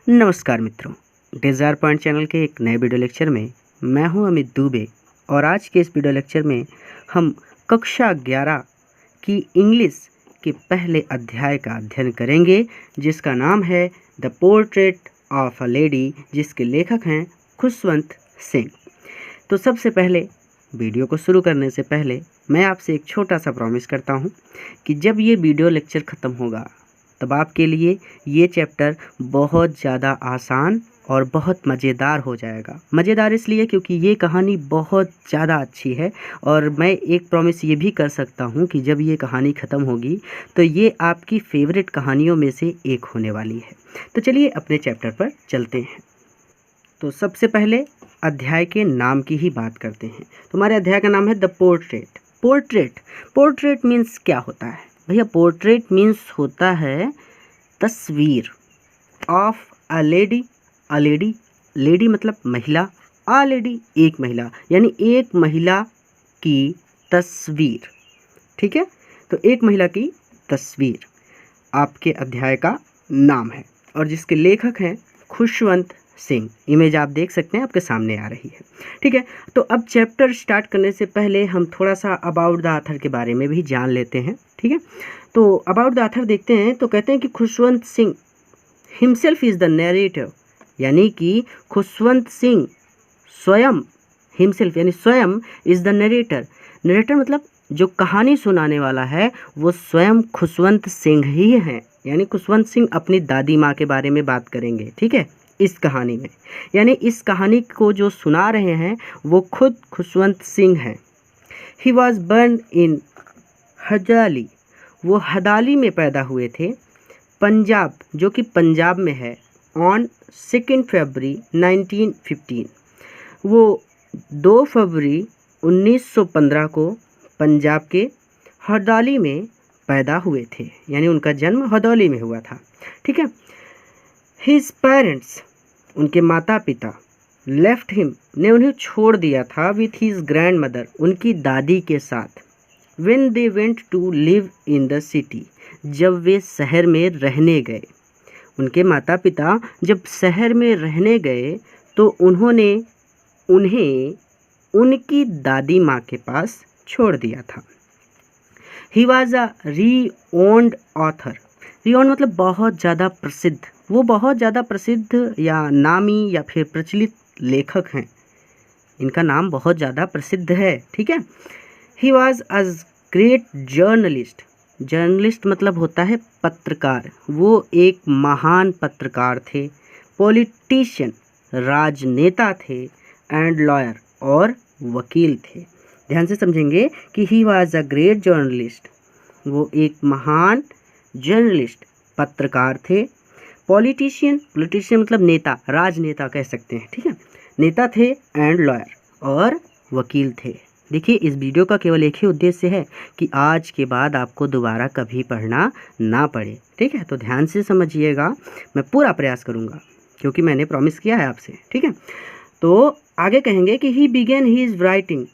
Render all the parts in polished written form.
नमस्कार मित्रों, desire point channel के एक नए वीडियो लेक्चर में मैं हूं अमित दुबे और आज के इस वीडियो लेक्चर में हम कक्षा 11 की इंग्लिश के पहले अध्याय का अध्ययन करेंगे जिसका नाम है the portrait of a lady, जिसके लेखक हैं खुशवंत सिंह। तो सबसे पहले वीडियो को शुरू करने से पहले मैं आपसे एक छोटा सा प्रॉमिस करता हूं कि जब ये वीडियो लेक्चर ख़त्म होगा तब आपके लिए ये चैप्टर बहुत ज़्यादा आसान और बहुत मज़ेदार हो जाएगा। मज़ेदार इसलिए क्योंकि ये कहानी बहुत ज़्यादा अच्छी है और मैं एक प्रॉमिस ये भी कर सकता हूँ कि जब ये कहानी ख़त्म होगी तो ये आपकी फेवरेट कहानियों में से एक होने वाली है। तो चलिए अपने चैप्टर पर चलते हैं। तो सबसे पहले अध्याय के नाम की ही बात करते हैं। तो हमारे अध्याय का नाम है द पोर्ट्रेट। पोर्ट्रेट मीन्स क्या होता है भैया? पोर्ट्रेट मीन्स होता है तस्वीर ऑफ अ लेडी। लेडी मतलब महिला, अ लेडी एक महिला, यानी एक महिला की तस्वीर। ठीक है, तो एक महिला की तस्वीर आपके अध्याय का नाम है और जिसके लेखक हैं खुशवंत सिंह। इमेज आप देख सकते हैं, आपके सामने आ रही है। ठीक है, तो अब चैप्टर स्टार्ट करने से पहले हम थोड़ा सा अबाउट द ऑथर के बारे में भी जान लेते हैं। ठीक है, तो अबाउट द ऑथर देखते हैं। तो कहते हैं कि Khushwant Singh himself is the narrator, यानी कि खुशवंत सिंह स्वयं, हिमसेल्फ यानी स्वयं, इज़ द नरेटर। नरेटर मतलब जो कहानी सुनाने वाला है वो स्वयं खुशवंत सिंह ही हैं, यानी खुशवंत सिंह अपनी दादी माँ के बारे में बात करेंगे। ठीक है, इस कहानी में, यानी इस कहानी को जो सुना रहे हैं वो खुद खुशवंत सिंह हैं। ही वॉज बर्न इन हजाली, वो हदाली में पैदा हुए थे, पंजाब, जो कि पंजाब में है, ऑन 2 फरवरी 1915। वो 2 फरवरी 1915 को पंजाब के हरदौली में पैदा हुए थे, यानी उनका जन्म हरदौली में हुआ था। ठीक है, हिज पेरेंट्स, उनके माता पिता, लेफ्ट हिम, ने उन्हें छोड़ दिया था, विथ हिज ग्रैंड मदर, उनकी दादी के साथ, when they went to live in the city, जब वे शहर में रहने गए। उनके माता पिता जब शहर में रहने गए तो उन्होंने उन्हें उनकी दादी माँ के पास छोड़ दिया था। He was a रीओन्ड author. रीओन्ड मतलब बहुत ज़्यादा प्रसिद्ध, वो बहुत ज़्यादा प्रसिद्ध या नामी या फिर प्रचलित लेखक हैं, इनका नाम बहुत ज़्यादा प्रसिद्ध है। ठीक है, he was a great journalist. Journalist मतलब होता है पत्रकार, वो एक महान पत्रकार थे। पॉलिटिशियन, राजनेता थे। एंड लॉयर, और वकील थे। ध्यान से समझेंगे कि he was a great journalist, वो एक महान जर्नलिस्ट पत्रकार थे। पॉलिटिशियन मतलब नेता, राजनेता कह सकते हैं। ठीक है, नेता थे। एंड लॉयर, और वकील थे। देखिए, इस वीडियो का केवल एक ही उद्देश्य है कि आज के बाद आपको दोबारा कभी पढ़ना ना पड़े। ठीक है, तो ध्यान से समझिएगा, मैं पूरा प्रयास करूँगा क्योंकि मैंने प्रॉमिस किया है आपसे। ठीक है, तो आगे कहेंगे कि he began his writing.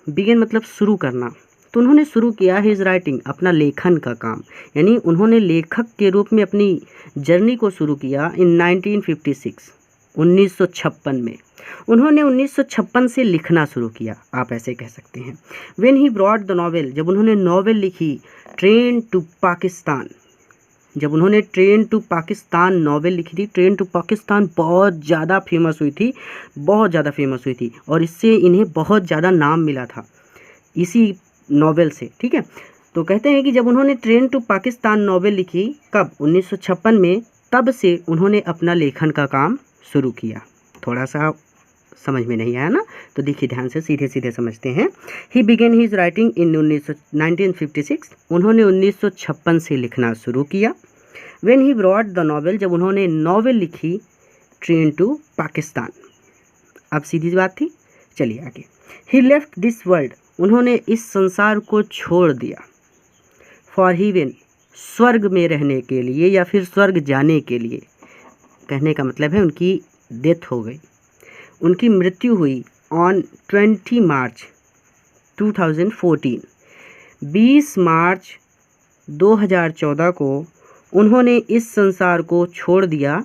Began मतलब शुरू करना, तो उन्होंने शुरू किया हिज राइटिंग, अपना लेखन का काम, यानी उन्होंने लेखक के रूप में अपनी जर्नी को शुरू किया इन 1956, 1956 में। उन्होंने 1956 से लिखना शुरू किया, आप ऐसे कह सकते हैं। When he brought the novel, जब उन्होंने नॉवेल लिखी ट्रेन टू पाकिस्तान, जब उन्होंने ट्रेन टू पाकिस्तान नॉवेल लिखी थी। ट्रेन टू पाकिस्तान बहुत ज़्यादा फेमस हुई थी, बहुत ज़्यादा फेमस हुई थी और इससे इन्हें बहुत ज़्यादा नाम मिला था इसी नॉवेल से। ठीक है, तो कहते हैं कि जब उन्होंने ट्रेन टू पाकिस्तान नॉवेल लिखी, कब? 1956 में, तब से उन्होंने अपना लेखन का काम शुरू किया। थोड़ा सा समझ में नहीं आया ना, तो देखिए ध्यान से सीधे सीधे समझते हैं। ही बिगेन हिज राइटिंग इन 1956, उन्होंने 1956 से लिखना शुरू किया। When he brought the novel, जब उन्होंने नॉवेल लिखी ट्रेन टू पाकिस्तान। अब सीधी बात थी, चलिए आगे। ही लेफ्ट दिस वर्ल्ड, उन्होंने इस संसार को छोड़ दिया। फॉर हेवन, स्वर्ग में रहने के लिए या फिर स्वर्ग जाने के लिए। कहने का मतलब है उनकी डेथ हो गई, उनकी मृत्यु हुई ऑन 20 मार्च 2014, 20 मार्च 2014 को उन्होंने इस संसार को छोड़ दिया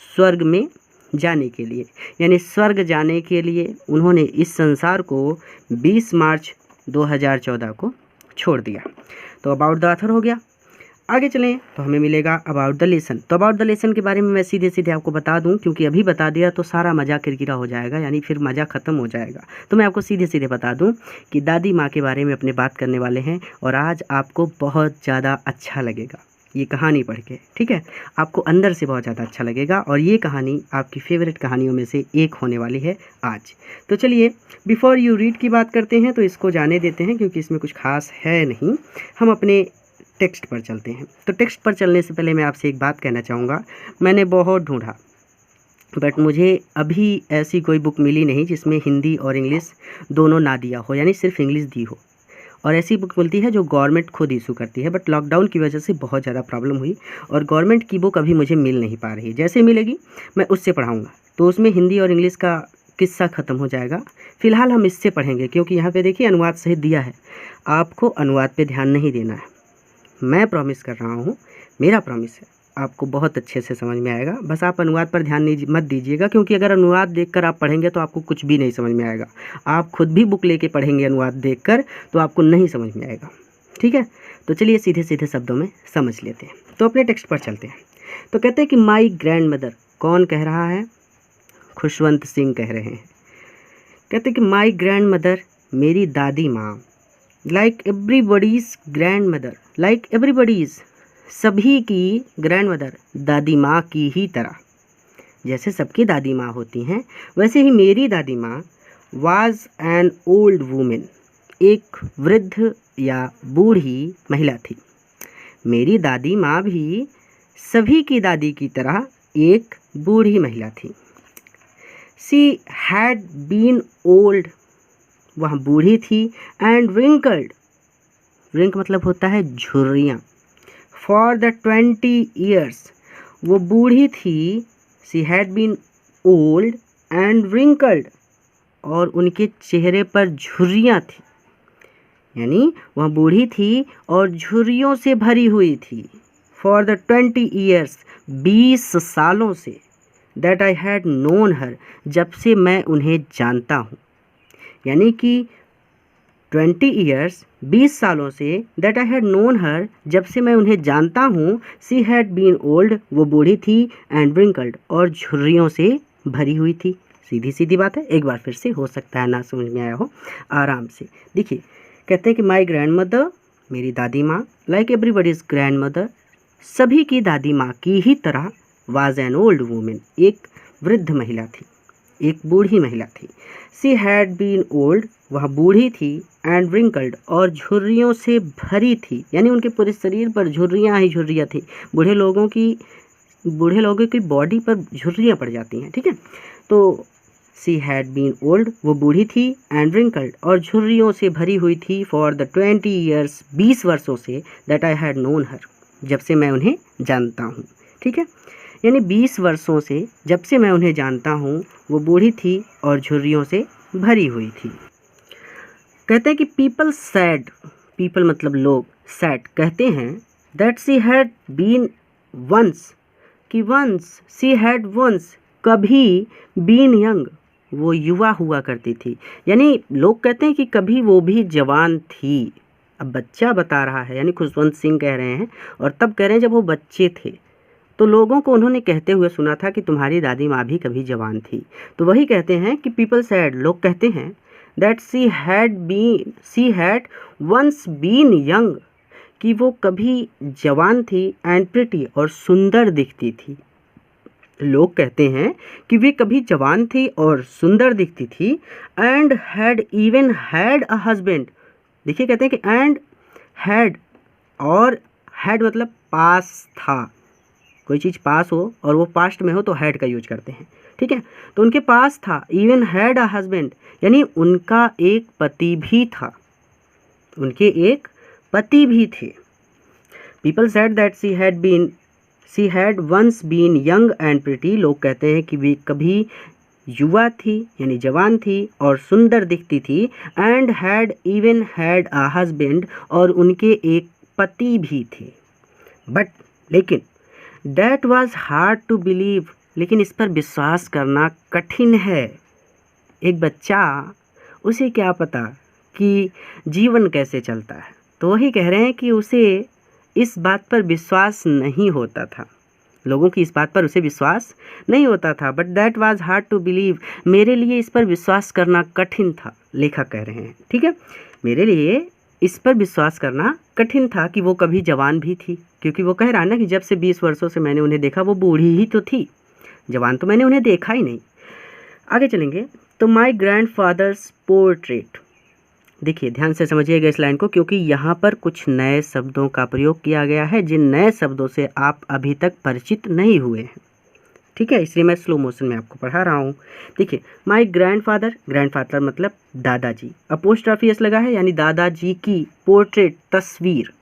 स्वर्ग में जाने के लिए, यानी स्वर्ग जाने के लिए उन्होंने इस संसार को 20 मार्च 2014 को छोड़ दिया। तो अबाउट द ऑथर हो गया। आगे चलें तो हमें मिलेगा अबाउट द लेसन। तो अबाउट द लेसन के बारे में मैं सीधे सीधे आपको बता दूं, क्योंकि अभी बता दिया तो सारा मज़ा किरकिरा हो जाएगा, यानी फिर मज़ा ख़त्म हो जाएगा। तो मैं आपको सीधे सीधे बता दूं कि दादी माँ के बारे में अपने बात करने वाले हैं, और आज आपको बहुत ज़्यादा अच्छा लगेगा ये कहानी पढ़ के, ठीक है। आपको अंदर से बहुत ज़्यादा अच्छा लगेगा, और ये कहानी आपकी फेवरेट कहानियों में से एक होने वाली है आज। तो चलिए बिफोर यू रीड की बात करते हैं, तो इसको जाने देते हैं क्योंकि इसमें कुछ खास है नहीं। हम अपने टेक्स्ट पर चलते हैं। तो टेक्स्ट पर चलने से पहले मैं आपसे एक बात कहना चाहूँगा। मैंने बहुत ढूंढा, बट मुझे अभी ऐसी कोई बुक मिली नहीं जिसमें हिंदी और इंग्लिश दोनों ना दिया हो, यानी सिर्फ इंग्लिश दी हो। और ऐसी बुक मिलती है जो गवर्नमेंट खुद इशू करती है, बट लॉकडाउन की वजह से बहुत ज़्यादा प्रॉब्लम हुई और गवर्नमेंट की बुक अभी मुझे मिल नहीं पा रही। जैसे मिलेगी मैं उससे पढ़ाऊँगा, तो उसमें हिंदी और इंग्लिश का किस्सा ख़त्म हो जाएगा। फ़िलहाल हम इससे पढ़ेंगे, क्योंकि यहाँ पे देखिए अनुवाद सहित दिया है। आपको अनुवाद पे ध्यान नहीं देना है, मैं प्रॉमिस कर रहा हूँ, मेरा प्रॉमिस है, आपको बहुत अच्छे से समझ में आएगा। बस आप अनुवाद पर ध्यान मत दीजिएगा, क्योंकि अगर अनुवाद देखकर आप पढ़ेंगे तो आपको कुछ भी नहीं समझ में आएगा। आप खुद भी बुक लेके पढ़ेंगे अनुवाद देखकर तो आपको नहीं समझ में आएगा, ठीक है। तो चलिए सीधे सीधे शब्दों में समझ लेते हैं। तो अपने टेक्स्ट पर चलते हैं। तो कहते हैं कि माई ग्रैंड मदर, कौन कह रहा है? खुशवंत सिंह कह रहे हैं। कहते हैं कि माई ग्रैंड मदर, मेरी दादी माँ, like everybody's grand mother, like everybody's, सभी की ग्रैंड मदर, दादी माँ की ही तरह। जैसे सबकी दादी माँ होती हैं, वैसे ही मेरी दादी माँ वाज एन ओल्ड वूमेन, एक वृद्ध या बूढ़ी महिला थी। मेरी दादी माँ भी सभी की दादी की तरह एक बूढ़ी महिला थी। शी हैड बीन ओल्ड, वह बूढ़ी थी, एंड रिंकल्ड, रिंक मतलब होता है झुर्रियाँ, फॉर द 20 ईयर्स, वो बूढ़ी थी। She had been old and wrinkled, और उनके चेहरे पर झुर्रियाँ थी, यानी वह बूढ़ी थी और झुर्रियों से भरी हुई थी। फॉर द 20 ईयर्स, 20 सालों से, दैट आई हैड नोन हर, जब से मैं उन्हें जानता हूँ। यानी कि 20 ईयर्स, 20 सालों से, दैट आई हैड नोन हर, जब से मैं उन्हें जानता हूँ। सी हैड बीन ओल्ड, वो बूढ़ी थी, एंड रिंकल्ड, और झुर्रियों से भरी हुई थी। सीधी सीधी बात है, एक बार फिर से, हो सकता है ना समझ में आया हो, आराम से देखिए। कहते हैं कि माई ग्रैंड मदर, मेरी दादी माँ, लाइक एवरीबडीज़ ग्रैंड मदर, सभी की दादी माँ की ही तरह, वाज एन ओल्ड वूमेन, एक वृद्ध महिला थी, एक बूढ़ी महिला थी। सी हैड बीन ओल्ड, वह बूढ़ी थी, एंड रिंकल्ड, और झुर्रियों से भरी थी, यानी उनके पूरे शरीर पर झुर्रियाँ ही झुर्रियाँ थी। बूढ़े लोगों की बॉडी पर झुर्रियाँ पड़ जाती हैं, ठीक है। तो सी हैड बीन ओल्ड, वो बूढ़ी थी, एंड रिंकल्ड, और झुर्रियों से भरी हुई थी, फॉर द 20 ईयर्स, 20 वर्षों से, दैट आई हैड नोन हर, जब से मैं उन्हें जानता हूँ, ठीक है। यानी 20 वर्षों से, जब से मैं उन्हें जानता हूँ, वो बूढ़ी थी और झुर्रियों से भरी हुई थी। कहते हैं कि पीपल सैड, पीपल मतलब लोग, सैड कहते हैं, that she had been once, कि वंस, सी हैड वंस, कभी, बीन यंग, वो युवा हुआ करती थी। यानी लोग कहते हैं कि कभी वो भी जवान थी। अब बच्चा बता रहा है, यानी खुशवंत सिंह कह रहे हैं, और तब कह रहे हैं जब वो बच्चे थे, तो लोगों को उन्होंने कहते हुए सुना था कि तुम्हारी दादी माँ भी कभी जवान थी। तो वही कहते हैं कि पीपल सैड, लोग कहते हैं, that she had once been young, कि वो कभी जवान थी, एंड प्रिटी, और सुंदर दिखती थी। लोग कहते हैं कि वे कभी जवान थी और सुंदर दिखती थी, and had even had a husband. देखिए कहते हैं कि एंड हैड, और हैड मतलब पास था, कोई चीज़ पास हो और वो पास्ट में हो तो हैड का यूज करते हैं, ठीक है। तो उनके पास था, इवन हैड अ हस्बैंड, यानी उनका एक पति भी था, उनके एक पति भी थे। People said that she had once been young and pretty, लोग कहते हैं कि वे कभी युवा थी, यानी जवान थी, और सुंदर दिखती थी, and had even had a husband, और उनके एक पति भी थे। बट लेकिन that was hard to believe, लेकिन इस पर विश्वास करना कठिन है। एक बच्चा, उसे क्या पता कि जीवन कैसे चलता है। तो वही कह रहे हैं कि उसे इस बात पर विश्वास नहीं होता था, लोगों की इस बात पर उसे विश्वास नहीं होता था। But that was hard to believe, मेरे लिए इस पर विश्वास करना कठिन था, लेखक कह रहे हैं। ठीक है, मेरे लिए इस पर विश्वास करना कठिन था कि वो कभी जवान भी थी, क्योंकि वो कह रहा है ना कि जब से 20 वर्षों से मैंने उन्हें देखा वो बूढ़ी ही तो थी, जवान तो मैंने उन्हें देखा ही नहीं। आगे चलेंगे तो माई ग्रैंड फादर्स पोर्ट्रेट। देखिए ध्यान से समझिएगा इस लाइन को, क्योंकि यहाँ पर कुछ नए शब्दों का प्रयोग किया गया है जिन नए शब्दों से आप अभी तक परिचित नहीं हुए हैं। ठीक है, इसलिए मैं स्लो मोशन में आपको पढ़ा रहा हूँ। देखिए, माई ग्रैंडफादर मतलब दादाजी, अपोस्ट्रोफी एस लगा है, यानी दादाजी की पोर्ट्रेट तस्वीर,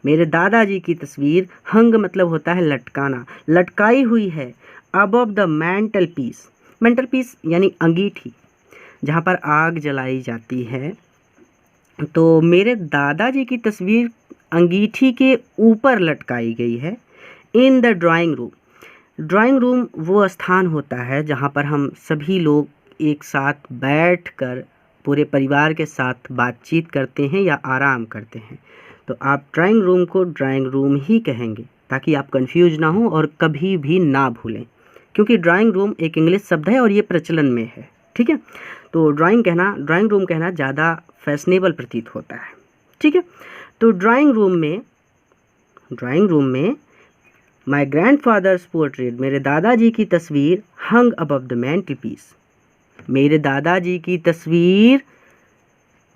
मेरे दादाजी की तस्वीर, हंग मतलब होता है लटकाना, लटकाई हुई है, above the mantelpiece, mantelpiece यानी अंगीठी, जहाँ पर आग जलाई जाती है। तो मेरे दादाजी की तस्वीर अंगीठी के ऊपर लटकाई गई है। In the drawing room, drawing room वो स्थान होता है जहाँ पर हम सभी लोग एक साथ बैठकर पूरे परिवार के साथ बातचीत करते हैं या आराम करते हैं। तो आप ड्राइंग रूम को ड्राइंग रूम ही कहेंगे, ताकि आप कंफ्यूज ना हो और कभी भी ना भूलें, क्योंकि ड्राइंग रूम एक इंग्लिश शब्द है और ये प्रचलन में है। ठीक है, तो ड्राइंग रूम कहना ज़्यादा फैशनेबल प्रतीत होता है। ठीक है, तो ड्राइंग रूम में माई ग्रैंडफादर्स पोर्ट्रेट, मेरे दादाजी की तस्वीर, हंग अबव द मैंटल पीस, मेरे दादाजी की तस्वीर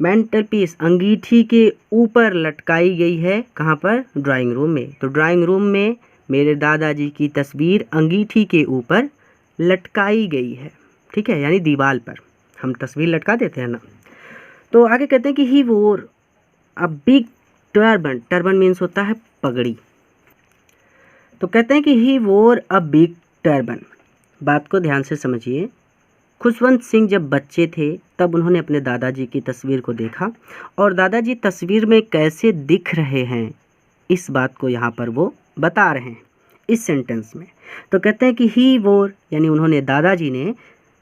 मैंटल पीस अंगीठी के ऊपर लटकाई गई है। कहाँ पर? ड्राइंग रूम में। तो ड्राइंग रूम में मेरे दादाजी की तस्वीर अंगीठी के ऊपर लटकाई गई है। ठीक है, यानी दीवार पर हम तस्वीर लटका देते हैं ना। तो आगे कहते हैं कि ही वोर a big turban, turban means होता है पगड़ी। तो कहते हैं कि ही वोर अ बिग टर्बन। बात को ध्यान से समझिए। खुशवंत सिंह जब बच्चे थे तब उन्होंने अपने दादाजी की तस्वीर को देखा, और दादाजी तस्वीर में कैसे दिख रहे हैं इस बात को यहाँ पर वो बता रहे हैं इस सेंटेंस में। तो कहते हैं कि ही वोर, यानी उन्होंने, दादाजी ने,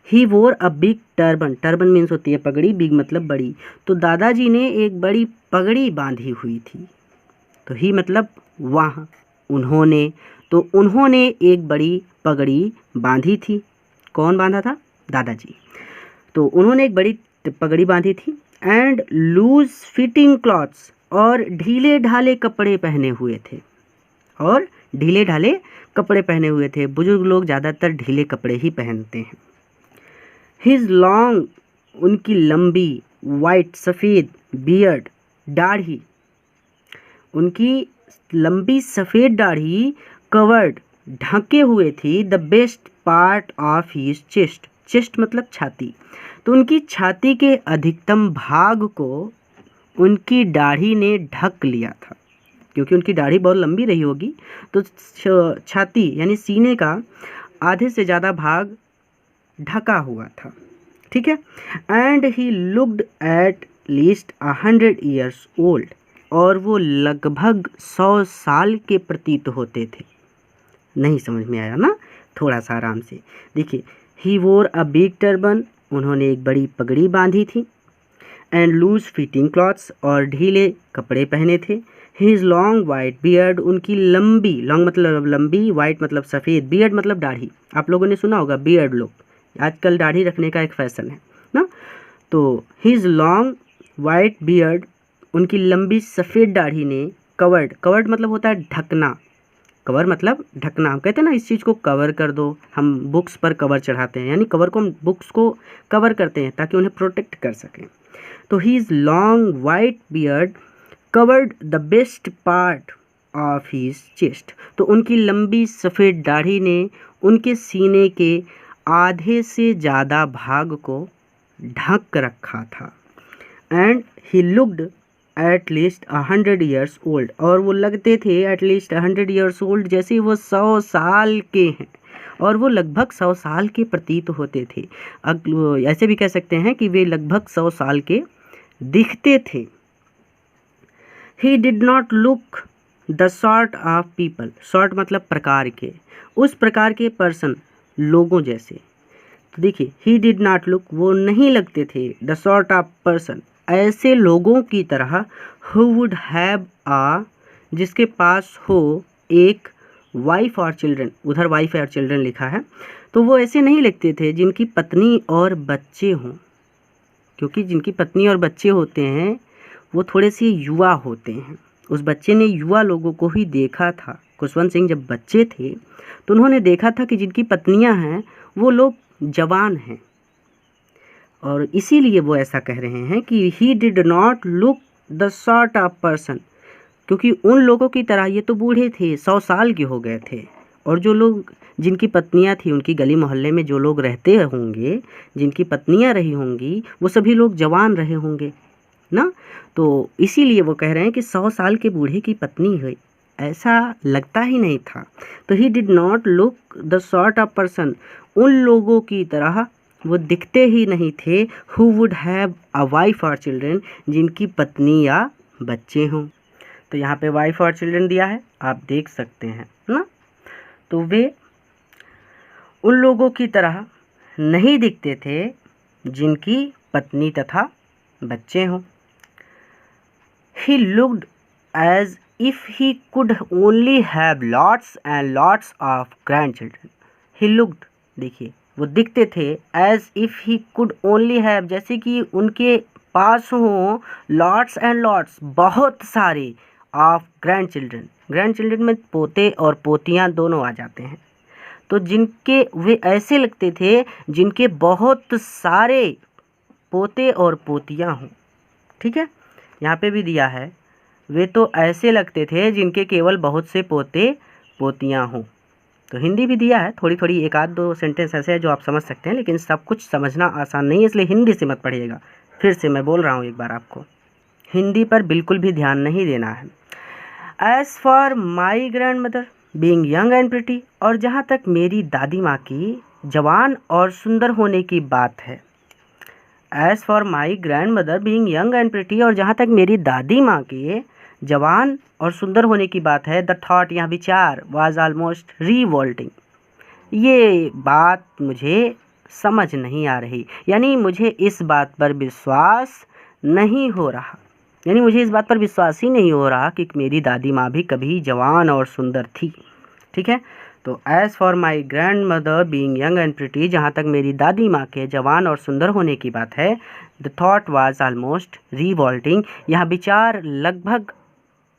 ही वोर a big turban, turban means होती है पगड़ी, बिग मतलब बड़ी, तो दादाजी ने एक बड़ी पगड़ी बांधी हुई थी। तो ही मतलब वहाँ, उन्होंने, तो उन्होंने एक बड़ी पगड़ी बांधी थी। कौन बांधा था? दादाजी। तो उन्होंने एक बड़ी पगड़ी बांधी थी। एंड लूज फिटिंग क्लॉथ्स, और ढीले ढाले कपड़े पहने हुए थे, और ढीले ढाले कपड़े पहने हुए थे। बुजुर्ग लोग ज़्यादातर ढीले कपड़े ही पहनते हैं। हिज लॉन्ग, उनकी लंबी, वाइट सफ़ेद, बियर्ड, दाढ़ी, उनकी लंबी सफ़ेद दाढ़ी, कवर्ड, ढके हुए थी, the best part of his chest, chest मतलब छाती, तो उनकी छाती के अधिकतम भाग को उनकी दाढ़ी ने ढक लिया था। क्योंकि उनकी दाढ़ी बहुत लंबी रही होगी, तो छाती यानी सीने का आधे से ज़्यादा भाग ढका हुआ था। ठीक है, and he looked at least 100 years old, और वो लगभग 100 साल के प्रतीत होते थे। नहीं समझ में आया ना? थोड़ा सा आराम से देखिए। ही वोर अ बिग टर्बन, उन्होंने एक बड़ी पगड़ी बांधी थी। एंड लूज फिटिंग क्लॉथ्स, और ढीले कपड़े पहने थे। हिज लॉन्ग वाइट बियर्ड, उनकी लंबी, लॉन्ग मतलब लंबी, वाइट मतलब सफ़ेद, बियर्ड मतलब दाढ़ी। आप लोगों ने सुना होगा बियर्ड, लोग आजकल दाढ़ी रखने का एक फ़ैशन है ना। तो हिज लॉन्ग वाइट बियर्ड, उनकी लंबी सफ़ेद दाढ़ी ने, कवर्ड, कवर्ड मतलब होता है ढकना, कवर मतलब ढकना। हम कहते हैं ना इस चीज़ को कवर कर दो, हम बुक्स पर कवर चढ़ाते हैं, यानी कवर को हम बुक्स को कवर करते हैं ताकि उन्हें प्रोटेक्ट कर सकें। तो his long white beard covered the best part of his chest, तो उनकी लंबी सफ़ेद दाढ़ी ने उनके सीने के आधे से ज़्यादा भाग को ढक रखा था। And he looked at least 100 years old, और वो लगते थे एट लीस्ट 100 ईयर्स ओल्ड, जैसे वो 100 साल के हैं, और वो लगभग 100 साल के प्रतीत होते थे। ऐसे भी कह सकते हैं कि वे लगभग 100 साल के दिखते थे। He did not look the sort of people, sort मतलब प्रकार के, उस प्रकार के पर्सन, लोगों जैसे। तो देखिए ही डिड नॉट लुक, वो नहीं लगते थे, द सॉर्ट ऑफ पर्सन, ऐसे लोगों की तरह, हु वुड हैव आ, जिसके पास हो एक वाइफ और चिल्ड्रन, उधर वाइफ और चिल्ड्रन लिखा है, तो वो ऐसे नहीं लगते थे जिनकी पत्नी और बच्चे हों, क्योंकि जिनकी पत्नी और बच्चे होते हैं वो थोड़े से युवा होते हैं। उस बच्चे ने युवा लोगों को ही देखा था। खुशवंत सिंह जब बच्चे थे तो उन्होंने देखा था कि जिनकी पत्नियां हैं वो लोग जवान हैं, और इसीलिए वो ऐसा कह रहे हैं कि he did not look the sort of person, क्योंकि उन लोगों की तरह, ये तो बूढ़े थे, 100 साल के हो गए थे, और जो लोग जिनकी पत्नियां थी, उनकी गली मोहल्ले में जो लोग रहते होंगे, जिनकी पत्नियां रही होंगी, वो सभी लोग जवान रहे होंगे ना। तो इसीलिए वो कह रहे हैं कि 100 साल के बूढ़े की पत्नी हुई, ऐसा लगता ही नहीं था। तो he did not look the sort of person, उन लोगों की तरह वो दिखते ही नहीं थे, who would have a wife और चिल्ड्रन, जिनकी पत्नी या बच्चे हों। तो यहाँ पे वाइफ और चिल्ड्रन दिया है, आप देख सकते हैं ना। तो वे उन लोगों की तरह नहीं दिखते थे जिनकी पत्नी तथा बच्चे हों। He looked as if he could only have lots and lots of grandchildren. He looked, देखिए वो दिखते थे, as if he could only have, जैसे कि उनके पास हों lots and lots, बहुत सारे, of grandchildren. grandchildren में पोते और पोतियाँ दोनों आ जाते हैं। तो जिनके, वे ऐसे लगते थे जिनके बहुत सारे पोते और पोतियाँ हों। ठीक है, यहाँ पे भी दिया है, वे तो ऐसे लगते थे जिनके केवल बहुत से पोते पोतियाँ हों। तो हिंदी भी दिया है, थोड़ी थोड़ी एक आध दो सेंटेंस ऐसे हैं जो आप समझ सकते हैं, लेकिन सब कुछ समझना आसान नहीं है, इसलिए हिंदी से मत पढ़िएगा। फिर से मैं बोल रहा हूँ एक बार आपको, हिंदी पर बिल्कुल भी ध्यान नहीं देना है। As for my grand mother being young and pretty, और जहाँ तक मेरी दादी माँ की जवान और सुंदर होने की बात है। As for my grand mother being young and pretty, और जहाँ तक मेरी दादी माँ के जवान और सुंदर होने की बात है, द थॉट, यहाँ विचार, वाज ऑलमोस्ट रिवोल्टिंग, ये बात मुझे समझ नहीं आ रही, यानी मुझे इस बात पर विश्वास नहीं हो रहा, यानी मुझे इस बात पर विश्वास ही नहीं हो रहा कि मेरी दादी माँ भी कभी जवान और सुंदर थी। ठीक है, तो as for my grand mother being young and pretty, जहाँ तक मेरी दादी माँ के जवान और सुंदर होने की बात है, the thought was almost revolting, यह विचार लगभग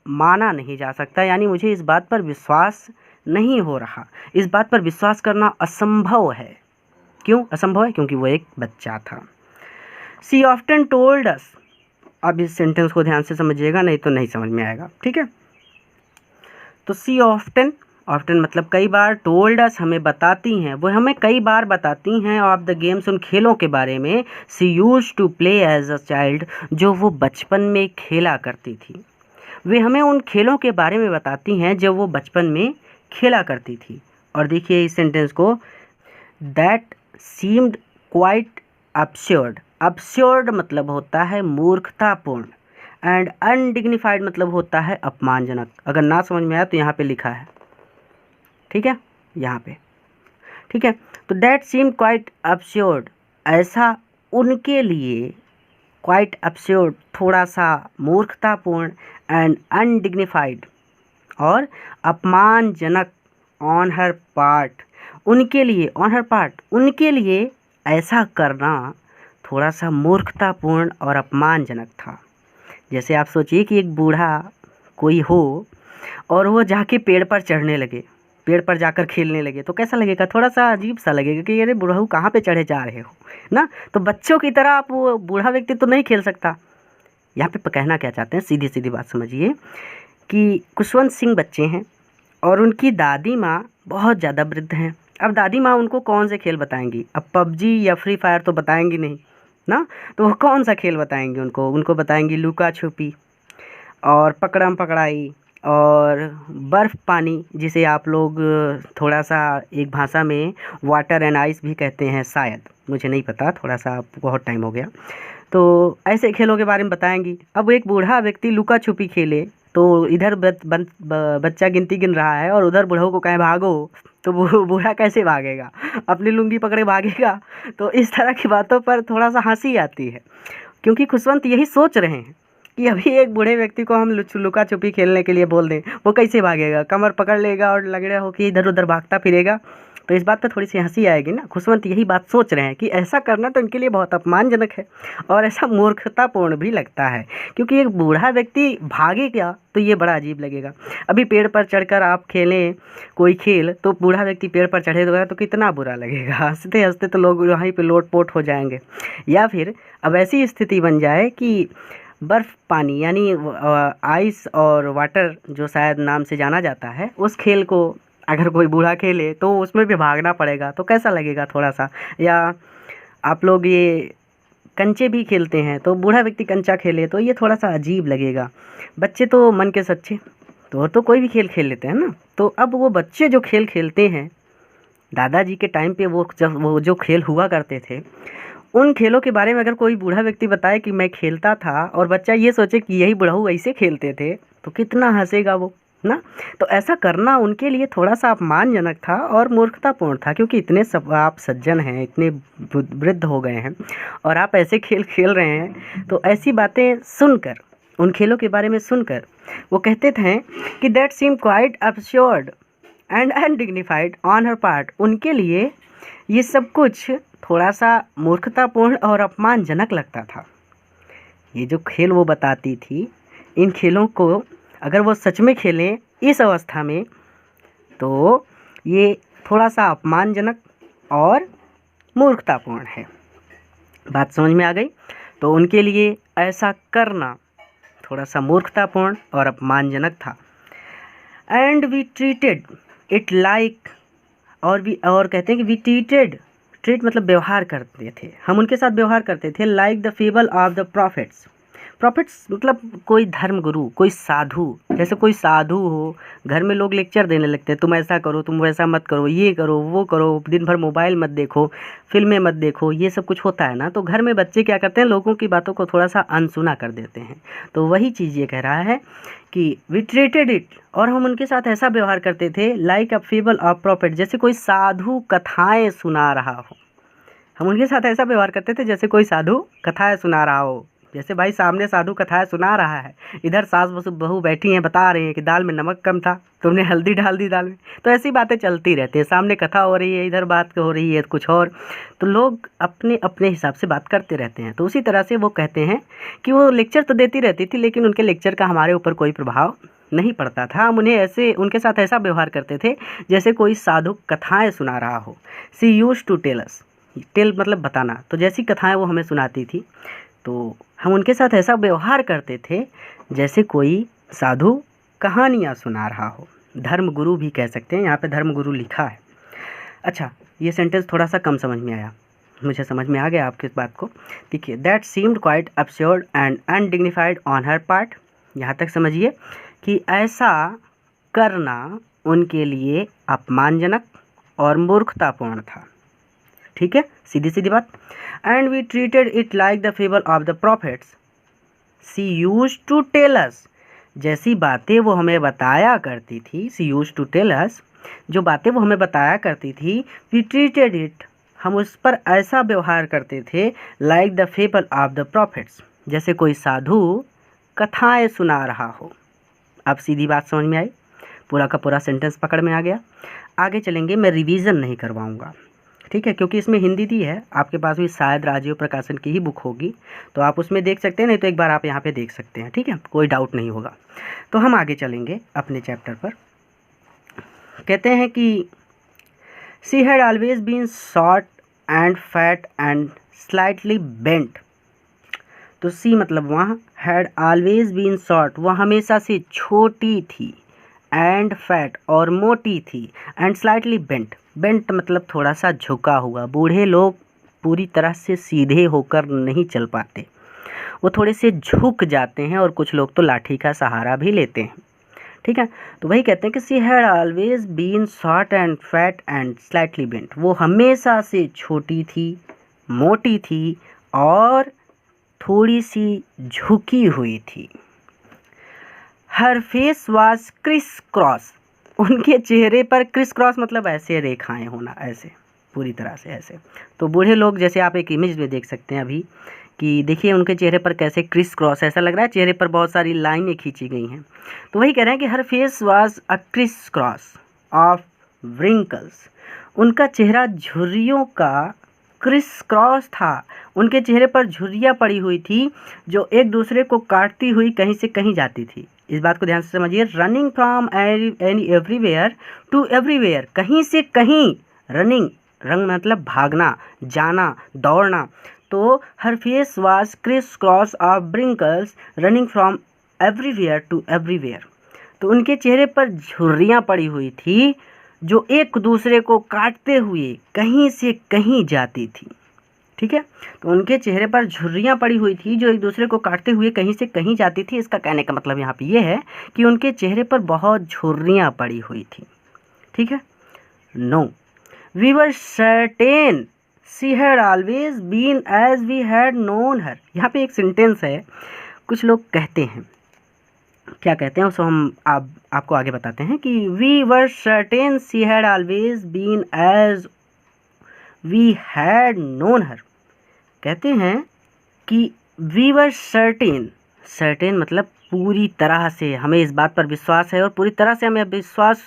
माना नहीं जा सकता, यानी मुझे इस बात पर विश्वास नहीं हो रहा, इस बात पर विश्वास करना असंभव है। क्यों असंभव है? क्योंकि वो एक बच्चा था। सी ऑफ्टन टोल्ड अस, अब इस सेंटेंस को ध्यान से समझिएगा, नहीं तो नहीं समझ में आएगा। ठीक है, तो सी ऑफ्टन, ऑफ्टन मतलब कई बार, टोल्ड अस हमें बताती हैं, वो हमें कई बार बताती हैं, ऑफ द गेम्स, उन खेलों के बारे में, she used to play as a child, जो वो बचपन में खेला करती थी। वे हमें उन खेलों के बारे में बताती हैं जब वो बचपन में खेला करती थी। और देखिए इस सेंटेंस को, that seemed quite absurd, absurd मतलब होता है मूर्खतापूर्ण, एंड अनडिग्निफाइड मतलब होता है अपमानजनक। अगर ना समझ में आया तो यहाँ पे लिखा है, ठीक है, यहाँ पे, ठीक है। तो दैट सीम क्वाइट अब्सर्ड, ऐसा उनके लिए, क्वाइट अब्सर्ड थोड़ा सा मूर्खतापूर्ण, एंड अनडिग्निफाइड और अपमानजनक, ऑन हर पार्ट, उनके लिए, ऑन हर पार्ट, उनके लिए ऐसा करना थोड़ा सा मूर्खतापूर्ण और अपमानजनक था। जैसे आप सोचिए कि एक बूढ़ा कोई हो और वो जाके पेड़ पर चढ़ने लगे, पेड़ पर जाकर खेलने लगे, तो कैसा लगेगा? थोड़ा सा अजीब सा लगेगा कि अरे बूढ़ा कहाँ पे चढ़े जा रहे हो ना। तो बच्चों की तरह आप, वो बूढ़ा व्यक्ति तो नहीं खेल सकता। यहाँ पे कहना क्या चाहते हैं, सीधी सीधी बात समझिए कि खुशवंत सिंह बच्चे हैं और उनकी दादी माँ बहुत ज़्यादा वृद्ध हैं। अब दादी माँ उनको कौन से खेल बताएंगी? अब पबजी या फ्री फायर तो बताएंगी नहीं ना, तो वो कौन सा खेल बताएंगे उनको? उनको बताएंगी लुका छुपी और पकड़म पकड़ाई और बर्फ़ पानी, जिसे आप लोग थोड़ा सा एक भाषा में वाटर एंड आइस भी कहते हैं शायद, मुझे नहीं पता, थोड़ा सा बहुत टाइम हो गया। तो ऐसे खेलों के बारे में बताएंगी। अब एक बूढ़ा व्यक्ति लुका छुपी खेले तो इधर बच्चा गिनती गिन रहा है और उधर बूढ़ों को कहें भागो, तो बूढ़ा कैसे भागेगा, अपनी लुंगी पकड़े भागेगा। तो इस तरह की बातों पर थोड़ा सा हंसी आती है, क्योंकि खुशवंत यही सोच रहे हैं कि अभी एक बूढ़े व्यक्ति को हम लुका छुपी खेलने के लिए बोल दें, वो कैसे भागेगा, कमर पकड़ लेगा और लग रहा हो कि इधर उधर भागता फिरेगा। तो इस बात पर थोड़ी सी हंसी आएगी ना। खुशवंत यही बात सोच रहे हैं कि ऐसा करना तो इनके लिए बहुत अपमानजनक है और ऐसा मूर्खतापूर्ण भी लगता है, क्योंकि एक बूढ़ा व्यक्ति भागे क्या तो ये बड़ा अजीब लगेगा। अभी पेड़ पर चढ़कर आप खेलें कोई खेल, तो बूढ़ा व्यक्ति पेड़ पर चढ़ेगा तो कितना बुरा लगेगा, हंसते हंसते तो लोग वहीं पे लोटपोट हो जाएंगे। या फिर अब ऐसी स्थिति बन जाए कि बर्फ़ पानी यानी आइस और वाटर जो शायद नाम से जाना जाता है, उस खेल को अगर कोई बूढ़ा खेले तो उसमें भी भागना पड़ेगा, तो कैसा लगेगा थोड़ा सा। या आप लोग ये कंचे भी खेलते हैं, तो बूढ़ा व्यक्ति कंचा खेले तो ये थोड़ा सा अजीब लगेगा। बच्चे तो मन के सच्चे, तो कोई भी खेल खेल लेते हैं ना। तो अब वो बच्चे जो खेल खेलते हैं, दादाजी के टाइम पे वो जो खेल हुआ करते थे, उन खेलों के बारे में अगर कोई बूढ़ा व्यक्ति बताए कि मैं खेलता था, और बच्चा ये सोचे कि यही बुढ़ऊ ऐसे खेलते थे, तो कितना हंसेगा वो ना। तो ऐसा करना उनके लिए थोड़ा सा अपमानजनक था और मूर्खतापूर्ण था, क्योंकि इतने सब आप सज्जन हैं, इतने वृद्ध हो गए हैं और आप ऐसे खेल खेल रहे हैं। तो ऐसी बातें सुनकर, उन खेलों के बारे में सुनकर वो कहते थे कि that seem quite absurd and undignified on her part. उनके लिए ये सब कुछ थोड़ा सा मूर्खतापूर्ण और अपमानजनक लगता था। ये जो खेल वो बताती थी, इन खेलों को अगर वो सच में खेलें इस अवस्था में, तो ये थोड़ा सा अपमानजनक और मूर्खतापूर्ण है। बात समझ में आ गई? तो उनके लिए ऐसा करना थोड़ा सा मूर्खतापूर्ण और अपमानजनक था। And we treated it like, और कहते हैं कि वी ट्रीट मतलब व्यवहार करते थे, हम उनके साथ व्यवहार करते थे like the fable of the profits. Profits मतलब कोई धर्म गुरु, कोई साधु। जैसे कोई साधु हो, घर में लोग लेक्चर देने लगते हैं, तुम ऐसा करो, तुम वैसा मत करो, ये करो, वो करो, दिन भर मोबाइल मत देखो, फिल्में मत देखो, ये सब कुछ होता है ना। तो घर में बच्चे क्या करते हैं, लोगों की बातों को थोड़ा सा अनसुना कर देते हैं। तो वही चीज़ ये कह रहा है कि वी ट्रीटेड इट, और हम उनके साथ ऐसा व्यवहार करते थे like a fable of profit, जैसे कोई साधु कथाएँ सुना रहा हो। हम उनके साथ ऐसा व्यवहार करते थे जैसे कोई साधु कथाएँ सुना रहा हो। जैसे भाई सामने साधु कथाएँ सुना रहा है, इधर सास बहू बैठी हैं, बता रहे हैं कि दाल में नमक कम था, तुमने हल्दी डाल दी दाल में। तो ऐसी बातें चलती रहती है, सामने कथा हो रही है, इधर बात हो रही है कुछ और, तो लोग अपने अपने हिसाब से बात करते रहते हैं। तो उसी तरह से वो कहते हैं कि वो लेक्चर तो देती रहती थी, लेकिन उनके लेक्चर का हमारे ऊपर कोई प्रभाव नहीं पड़ता था। हम उन्हें ऐसे, उनके साथ ऐसा व्यवहार करते थे जैसे कोई साधु कथाएँ सुना रहा हो। She used to tell us, tell मतलब बताना, तो जैसी कथाएँ वो हमें सुनाती थी, तो हम उनके साथ ऐसा व्यवहार करते थे जैसे कोई साधु कहानियाँ सुना रहा हो। धर्म गुरु भी कह सकते हैं, यहाँ पे धर्म गुरु लिखा है। अच्छा, ये सेंटेंस थोड़ा सा कम समझ में आया, मुझे समझ में आ गया आपकी इस बात को। देखिए, that seemed quite absurd and undignified on her part, यहाँ तक समझिए कि ऐसा करना उनके लिए अपमानजनक और मूर्खतापूर्ण था। ठीक है, सीधी सीधी बात। And we treated it like the fable of the prophets she used to tell us, जैसी बातें वो हमें बताया करती थी, she used to tell us, जो बातें वो हमें बताया करती थी, वी ट्रीटेड इट, हम उस पर ऐसा व्यवहार करते थे like the fable of the profits, जैसे कोई साधु कथाएँ सुना रहा हो। अब सीधी बात समझ में आई, पूरा का पूरा सेंटेंस पकड़ में आ गया। आगे चलेंगे, मैं रिवीजन नहीं करवाऊँगा, ठीक है, क्योंकि इसमें हिंदी दी है, आपके पास भी शायद राजीव प्रकाशन की ही बुक होगी, तो आप उसमें देख सकते हैं, नहीं तो एक बार आप यहाँ पे देख सकते हैं। ठीक है, कोई डाउट नहीं होगा। तो हम आगे चलेंगे अपने चैप्टर पर। कहते हैं कि she had always been short and fat and slightly bent. तो सी मतलब वहाँ, हैड ऑलवेज बीन शॉर्ट, वह हमेशा से छोटी थी, एंड फैट और मोटी थी, एंड स्लाइटली बेंट, बेंट मतलब थोड़ा सा झुका हुआ। बूढ़े लोग पूरी तरह से सीधे होकर नहीं चल पाते, वो थोड़े से झुक जाते हैं, और कुछ लोग तो लाठी का सहारा भी लेते हैं। ठीक है, तो वही कहते हैं कि she had always been short and fat and slightly bent, वो हमेशा से छोटी थी, मोटी थी और थोड़ी सी झुकी हुई थी। हर फेस वाज क्रिस क्रॉस, उनके चेहरे पर क्रिस क्रॉस मतलब ऐसे रेखाएं होना, ऐसे पूरी तरह से ऐसे। तो बूढ़े लोग, जैसे आप एक इमेज में देख सकते हैं अभी कि देखिए उनके चेहरे पर कैसे क्रिस क्रॉस, ऐसा लग रहा है चेहरे पर बहुत सारी लाइनें खींची गई हैं। तो वही कह रहे हैं कि हर face was a criss cross of wrinkles, उनका चेहरा झुर्रियों का क्रिस क्रॉस था, उनके चेहरे पर झुर्रियाँ पड़ी हुई थी जो एक दूसरे को काटती हुई कहीं से कहीं जाती थी। इस बात को ध्यान से समझिए, running from any everywhere to everywhere, कहीं से कहीं, रनिंग, रंग मतलब भागना, जाना, दौड़ना। तो हर face was criss cross of wrinkles running from everywhere to everywhere, तो उनके चेहरे पर झुर्रियाँ पड़ी हुई थी जो एक दूसरे को काटते हुए कहीं से कहीं जाती थी। ठीक है, तो उनके चेहरे पर झुर्रियाँ पड़ी हुई थी जो एक दूसरे को काटते हुए कहीं से कहीं जाती थी। इसका कहने का मतलब यहाँ पे ये है कि उनके चेहरे पर बहुत झुर्रियाँ पड़ी हुई थी। ठीक है, no, we were certain she had always been as we had known her. यहाँ पे एक सेंटेंस है, कुछ लोग कहते हैं, क्या कहते हैं उसको हम आपको आगे बताते हैं कि we were certain she had always been as we had known her. कहते हैं कि वी वर सर्टेन, सर्टेन मतलब पूरी तरह से हमें इस बात पर विश्वास है, और पूरी तरह से हमें विश्वास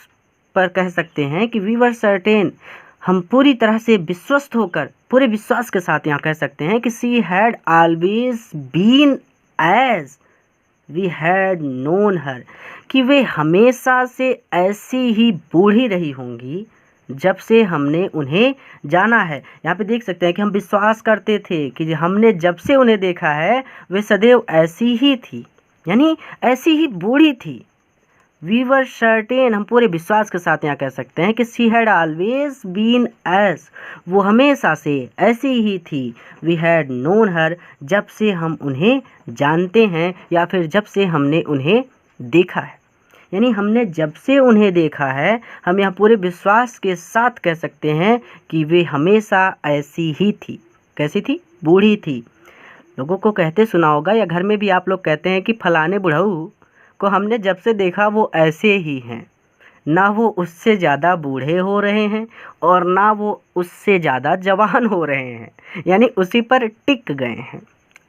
पर कह सकते हैं कि वी वर सर्टेन, हम पूरी तरह से विश्वस्त होकर पूरे विश्वास के साथ यहाँ कह सकते हैं कि she had always been as we had known her, कि वे हमेशा से ऐसी ही बूढ़ी रही होंगी जब से हमने उन्हें जाना है। यहाँ पे देख सकते हैं कि हम विश्वास करते थे कि हमने जब से उन्हें देखा है वे सदैव ऐसी ही थी, यानी ऐसी ही बूढ़ी थी। वी वर सर्टेन, हम पूरे विश्वास के साथ यहाँ कह सकते हैं कि she had always been as, वो हमेशा से ऐसी ही थी, वी हैड नोन हर, जब से हम उन्हें जानते हैं या फिर जब से हमने उन्हें देखा है। यानी हमने जब से उन्हें देखा है, हम यहाँ पूरे विश्वास के साथ कह सकते हैं कि वे हमेशा ऐसी ही थी। कैसी थी? बूढ़ी थी। लोगों को कहते सुना होगा या घर में भी आप लोग कहते हैं कि फलाने बुढ़ऊ को हमने जब से देखा वो ऐसे ही हैं, ना वो उससे ज़्यादा बूढ़े हो रहे हैं और ना वो उससे ज़्यादा जवान हो रहे हैं, यानी उसी पर टिक गए हैं।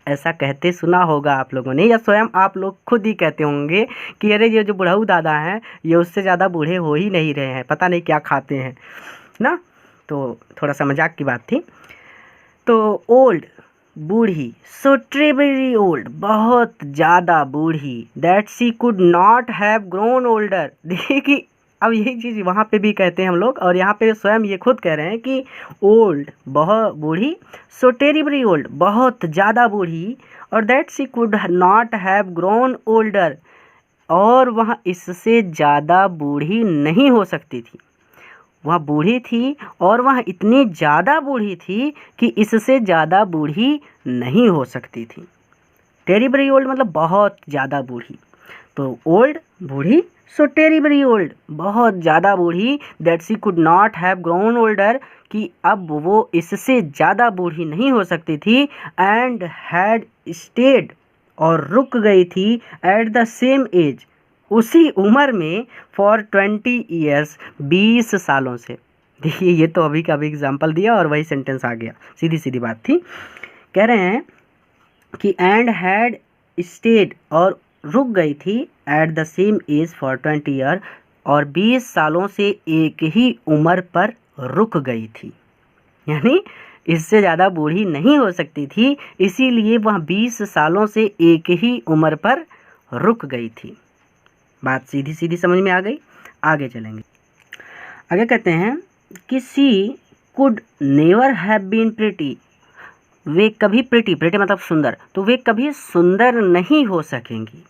ऐसा कहते सुना होगा आप लोगों ने, या स्वयं आप लोग खुद ही कहते होंगे कि अरे ये जो बुढ़ऊ दादा हैं ये उससे ज़्यादा बूढ़े हो ही नहीं रहे हैं, पता नहीं क्या खाते हैं ना। तो थोड़ा सा मजाक की बात थी। तो ओल्ड, बूढ़ी, सो ट्रिबली ओल्ड, बहुत ज़्यादा बूढ़ी, that she could not have grown older. देखिए कि अब यही चीज़ वहाँ पे भी कहते हैं हम लोग, और यहाँ पे स्वयं ये खुद कह रहे हैं कि ओल्ड, बहुत बूढ़ी, सो टेरिबली ओल्ड, बहुत ज़्यादा बूढ़ी, और that she could not have grown older, और वह इससे ज़्यादा बूढ़ी नहीं हो सकती थी। वह बूढ़ी थी और वह इतनी ज़्यादा बूढ़ी थी कि इससे ज़्यादा बूढ़ी नहीं हो सकती थी। टेरिबली ओल्ड मतलब बहुत ज़्यादा बूढ़ी, तो ओल्ड बूढ़ी, सो टेरिबली ओल्ड बहुत ज़्यादा बूढ़ी, that she could not have grown older कि अब वो इससे ज़्यादा बूढ़ी नहीं हो सकती थी, एंड हैड स्टेड और रुक गई थी एट द सेम एज, उसी उम्र में, फॉर 20 ईयर्स 20 सालों से। देखिए ये तो अभी का अभी एग्जाम्पल दिया और वही सेंटेंस आ गया, सीधी सीधी बात थी। कह रहे हैं कि एंड हैड स्टेड और रुक गई थी at the same age for 20 year, और 20 सालों से एक ही उम्र पर रुक गई थी, यानी इससे ज़्यादा बूढ़ी नहीं हो सकती थी, इसीलिए वह 20 सालों से एक ही उम्र पर रुक गई थी। बात सीधी सीधी समझ में आ गई। आगे चलेंगे। आगे कहते हैं कि she could never have been pretty, वे कभी प्रिटी, प्रिटी मतलब सुंदर, तो वे कभी सुंदर नहीं हो सकेंगी।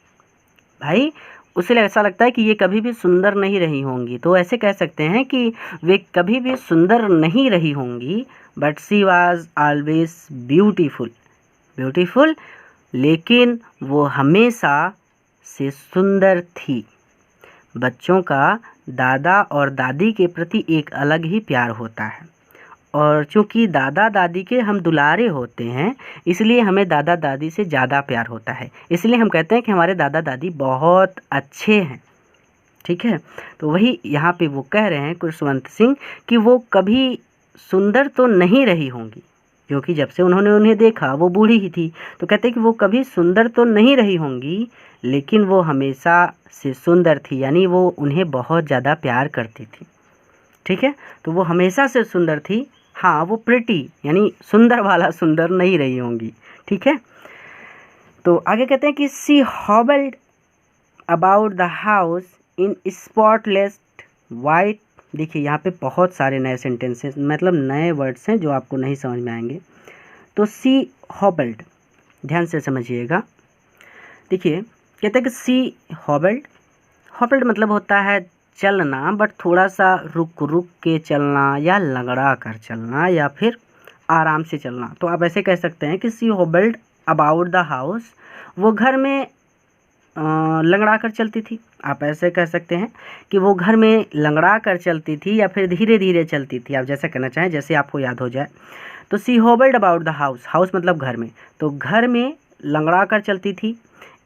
भाई उसे ऐसा लगता है कि ये कभी भी सुंदर नहीं रही होंगी, तो ऐसे कह सकते हैं कि वे कभी भी सुंदर नहीं रही होंगी, but she was always beautiful, beautiful, लेकिन वो हमेशा से सुंदर थी। बच्चों का दादा और दादी के प्रति एक अलग ही प्यार होता है, और चूँकि दादा दादी के हम दुलारे होते हैं, इसलिए हमें दादा दादी से ज़्यादा प्यार होता है। इसलिए हम कहते हैं कि हमारे दादा दादी बहुत अच्छे हैं। ठीक है, तो वही यहाँ पे वो कह रहे हैं खुशवंत सिंह कि वो कभी सुंदर तो नहीं रही होंगी, क्योंकि जब से उन्होंने उन्हें देखा वो बूढ़ी ही थी। तो कहते हैं कि वो कभी सुंदर तो नहीं रही होंगी, लेकिन वो हमेशा से सुंदर थी, यानी वो उन्हें बहुत ज़्यादा प्यार करती थी। ठीक है, तो वो हमेशा से सुंदर थी। हाँ, वो प्रिटी यानी सुंदर वाला सुंदर नहीं रही होंगी। ठीक है, तो आगे कहते हैं कि she hobbled about the house in spotless white. देखिए यहाँ पे बहुत सारे नए सेंटेंसेस, मतलब नए वर्ड्स हैं जो आपको नहीं समझ में आएंगे। तो सी हॉबल्ड, ध्यान से समझिएगा। देखिए कहते हैं कि सी हॉबल्ड, हॉबल्ड मतलब होता है चलना, बट थोड़ा सा रुक रुक के चलना या लंगड़ा कर चलना या फिर आराम से चलना। तो आप ऐसे कह सकते हैं कि she hobbled about the house, वो घर में लंगड़ा कर चलती थी। आप ऐसे कह सकते हैं कि वो घर में लंगड़ा कर चलती थी या फिर धीरे धीरे चलती थी, आप जैसा कहना चाहें, जैसे आपको याद हो जाए। तो सी hobbled about the house, house मतलब घर में, तो घर में लंगड़ा कर चलती थी।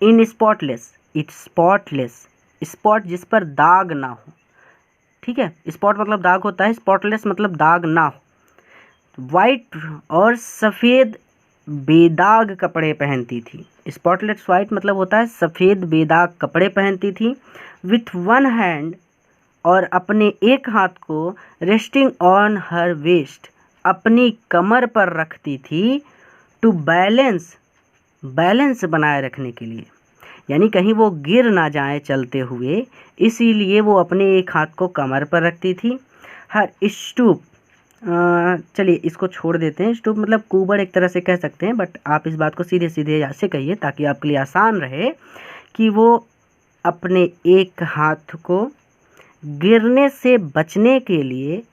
इन स्पॉटलेस, इट स्पॉटलेस, स्पॉट जिस पर दाग ना हो। ठीक है, स्पॉट मतलब दाग होता है, स्पॉटलेस मतलब दाग ना हो। वाइट और सफ़ेद बेदाग कपड़े पहनती थी। स्पॉटलेस वाइट मतलब होता है सफ़ेद बेदाग कपड़े पहनती थी। विथ वन हैंड, और अपने एक हाथ को रेस्टिंग ऑन हर वेस्ट, अपनी कमर पर रखती थी। टू बैलेंस, बैलेंस बनाए रखने के लिए, यानी कहीं वो गिर ना जाए चलते हुए, इसीलिए वो अपने एक हाथ को कमर पर रखती थी। हर स्टूप, चलिए इसको छोड़ देते हैं। स्टूप मतलब कुबड़ एक तरह से कह सकते हैं, बट आप इस बात को सीधे सीधे ऐसे कहिए ताकि आपके लिए आसान रहे कि वो अपने एक हाथ को गिरने से बचने के लिए,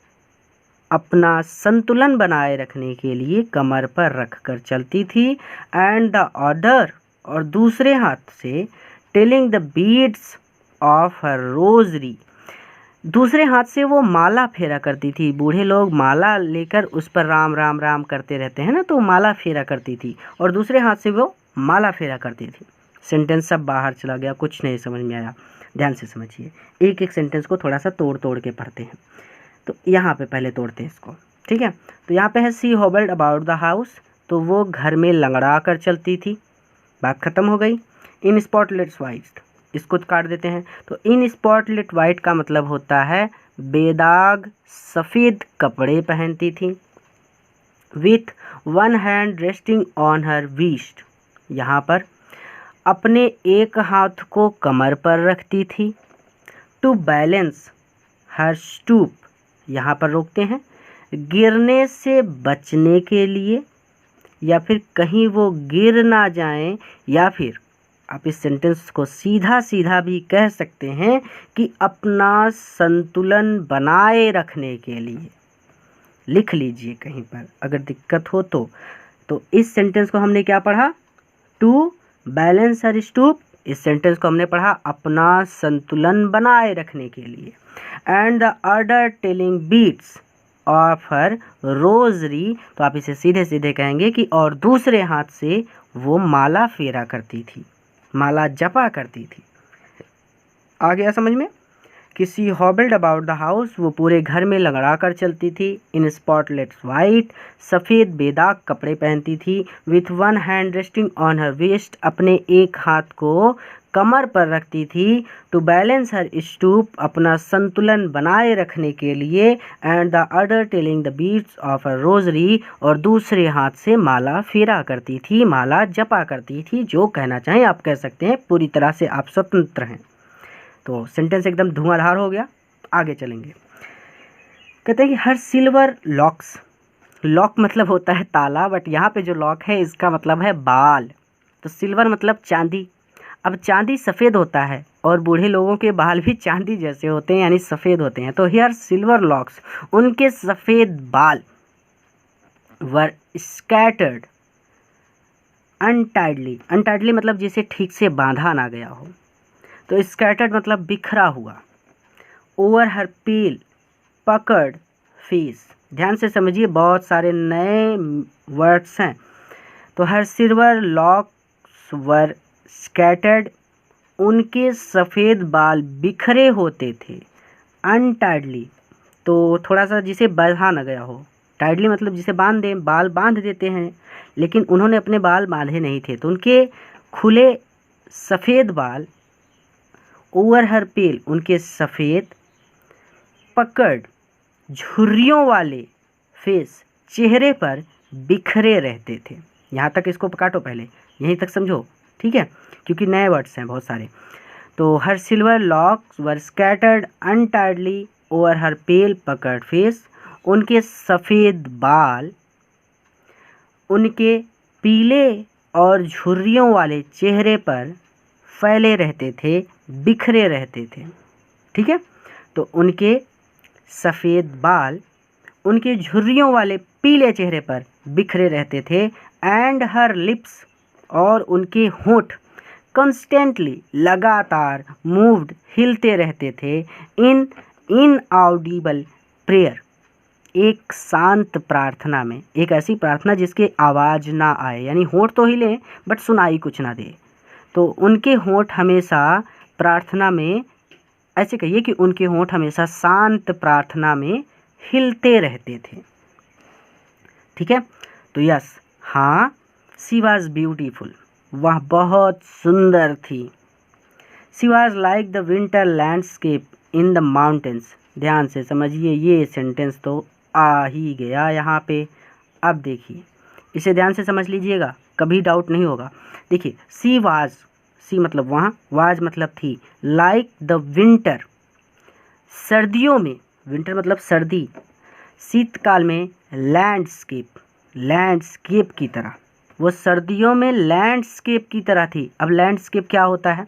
अपना संतुलन बनाए रखने के लिए कमर पर रख कर चलती थी। एंड द अदर, और दूसरे हाथ से telling the beads of her rosary, दूसरे हाथ से वो माला फेरा करती थी। बूढ़े लोग माला लेकर उस पर राम राम राम करते रहते हैं ना, तो माला फेरा करती थी और दूसरे हाथ से वो माला फेरा करती थी। सेंटेंस सब बाहर चला गया, कुछ नहीं समझ में आया, ध्यान से समझिए। एक एक सेंटेंस को थोड़ा सा तोड़ तोड़ के पढ़ते हैं। तो यहाँ पे पहले तोड़ते हैं इसको। ठीक है, तो यहाँ पे है सी हॉबल्ड अबाउट द हाउस, तो वो घर में लंगड़ा कर चलती थी, बात खत्म हो गई। इन स्पॉटलेस वाइट, इसको काट देते हैं। तो इन स्पॉटलेट वाइट का मतलब होता है बेदाग सफ़ेद कपड़े पहनती थी। With one hand resting on her waist, यहाँ पर अपने एक हाथ को कमर पर रखती थी। टू बैलेंस हर स्टूप, यहाँ पर रोकते हैं, गिरने से बचने के लिए, या फिर कहीं वो गिर ना जाए, या फिर आप इस सेंटेंस को सीधा सीधा भी कह सकते हैं कि अपना संतुलन बनाए रखने के लिए। लिख लीजिए कहीं पर अगर दिक्कत हो तो इस सेंटेंस को हमने क्या पढ़ा, टू बैलेंस हर स्टूप। इस सेंटेंस को हमने पढ़ा अपना संतुलन बनाए रखने के लिए। And the other telling beats of her rosary, तो आप इसे सीधे सीधे कहेंगे कि और दूसरे हाथ से वो माला फेरा करती थी, माला जपा करती थी। आ गया समझ में कि she hobbled about the house, वो पूरे घर में लंगड़ा कर चलती थी। इन स्पॉटलेस वाइट, सफ़ेद बेदाग कपड़े पहनती थी। With one hand resting on her waist, अपने एक हाथ को कमर पर रखती थी। टू बैलेंस हर स्टूप, अपना संतुलन बनाए रखने के लिए। And the other telling the beats of her rosary, और दूसरे हाथ से माला फेरा करती थी, माला जपा करती थी। जो कहना चाहें आप कह सकते हैं, पूरी तरह से आप स्वतंत्र हैं। तो सेंटेंस एकदम धुआंधार हो गया। आगे चलेंगे। कहते हैं कि हर सिल्वर लॉक्स, लॉक मतलब होता है ताला, बट यहाँ पे जो लॉक है इसका मतलब है बाल। तो सिल्वर मतलब चांदी। अब चांदी सफ़ेद होता है और बूढ़े लोगों के बाल भी चांदी जैसे होते हैं, यानी सफ़ेद होते हैं। तो हियर सिल्वर लॉक्स, उनके सफ़ेद बाल, वर स्कैटर्ड अनटाइडली, अनटाइडली मतलब जिसे ठीक से बांधा ना गया हो। तो स्कैटर्ड मतलब बिखरा हुआ। ओवर हर पेल पकड़ फेस, ध्यान से समझिए, बहुत सारे नए वर्ड्स हैं। तो हर सिल्वर लॉक्स वर स्कैटर्ड, उनके सफ़ेद बाल बिखरे होते थे। अनटाइडली, तो थोड़ा सा जिसे बांधा न गया हो। टाइडली मतलब जिसे बांध दें, बाल बांध देते हैं, लेकिन उन्होंने अपने बाल बांधे नहीं थे, तो उनके खुले सफ़ेद बाल, ओवर हर पेल, उनके सफ़ेद, पकड़, झुर्रियों वाले फेस, चेहरे पर बिखरे रहते थे। यहाँ तक इसको काटो, पहले यहीं तक समझो, ठीक है, क्योंकि नए वर्ड्स हैं बहुत सारे। तो हर सिल्वर लॉक्स वर स्कैटर्ड अनटाइडली ओवर हर पेल पकड़ फेस, उनके सफ़ेद बाल उनके पीले और झुर्रियों वाले चेहरे पर फैले रहते थे, बिखरे रहते थे, ठीक है। तो उनके सफ़ेद बाल उनके झुर्रियों वाले पीले चेहरे पर बिखरे रहते थे। एंड हर लिप्स, और उनके होंठ कंस्टेंटली, लगातार, मूव्ड, हिलते रहते थे। इन इनऑडिबल प्रेयर, एक शांत प्रार्थना में, एक ऐसी प्रार्थना जिसके आवाज़ ना आए, यानी होंठ तो हिले बट सुनाई कुछ ना दे। तो उनके होंठ हमेशा प्रार्थना में, ऐसे कहिए कि उनके होंठ हमेशा शांत प्रार्थना में हिलते रहते थे, ठीक है। तो यस, हाँ, शी वॉज ब्यूटीफुल, वह बहुत सुंदर थी। She was like the winter landscape in the mountains. ध्यान से समझिए, ये सेंटेंस तो आ ही गया यहाँ पे। अब देखिए, इसे ध्यान से समझ लीजिएगा, कभी डाउट नहीं होगा। देखिए, सी वाज, सी मतलब वहाँ, वाज मतलब थी, लाइक द विंटर, सर्दियों में, विंटर मतलब सर्दी, शीतकाल में लैंडस्केप, लैंडस्केप की तरह, वो सर्दियों में लैंडस्केप की तरह थी। अब लैंडस्केप क्या होता है?